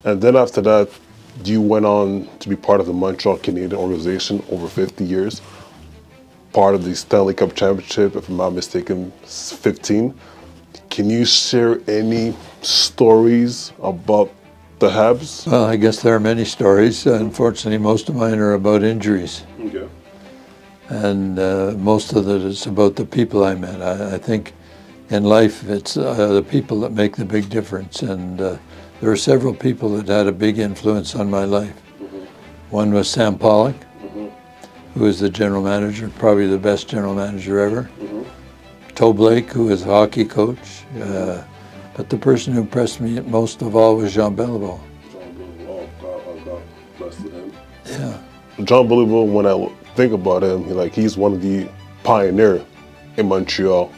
And then after that, you went on to be part of the Montreal Canadian organization over 50 years, part of the Stanley Cup Championship, if I'm not mistaken, 15. Can you share any stories about the Habs? Well, I guess there are many stories. Unfortunately, most of mine are about injuries. Okay. And most of it is about the people I met. I think in life it's the people that make the big difference. And there are several people that had a big influence on my life. One was Sam Pollock, who was the general manager, probably the best general manager ever. Toe Blake, who was a hockey coach. But the person who impressed me most of all was Jean Beliveau. John Beliveau, God bless him. Yeah. John Beliveau, when I think about him, he's one of the pioneers in Montreal,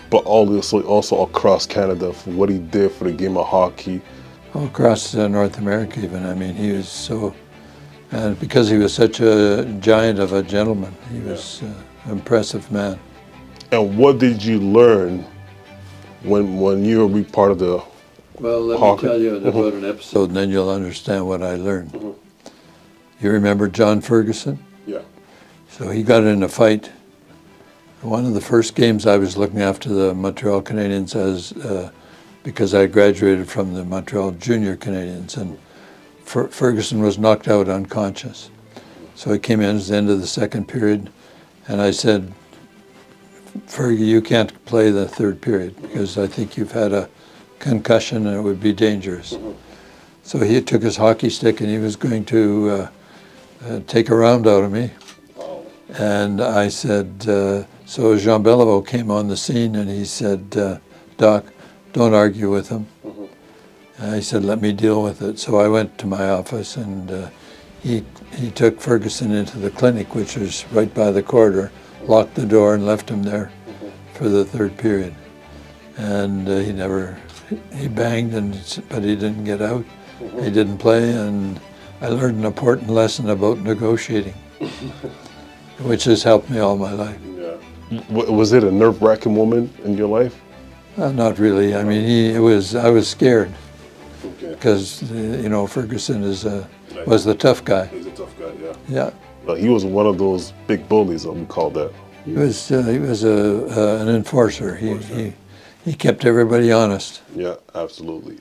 but also across Canada for what he did for the game of hockey. All across North America even. I mean, he was so, and because he was such a giant of a gentleman, he was an impressive man. And what did you learn when you were part of the Well, let hockey? me tell you about an episode, and then you'll understand what I learned. You remember John Ferguson? Yeah. So he got in a fight. One of the first games I was looking after the Montreal Canadiens because I graduated from the Montreal Junior Canadiens, and Ferguson was knocked out unconscious. So he came in at the end of the second period, and I said, Fergie, you can't play the third period because I think you've had a concussion and it would be dangerous. So he took his hockey stick and he was going to take a round out of me. And I said, so Jean Beliveau came on the scene and he said, Doc, don't argue with him. And I said, let me deal with it. So I went to my office and he took Ferguson into the clinic, which was right by the corridor, locked the door and left him there for the third period. And he banged, but he didn't get out. He didn't play, and I learned an important lesson about negotiating, which has helped me all my life. Yeah. Was it a nerve-wracking moment in your life? Not really. I mean, I was scared because, Okay. Ferguson was the tough guy. He's a tough guy, yeah. Yeah. But he was one of those big bullies, we call that. He was an enforcer. He kept everybody honest. Yeah, absolutely.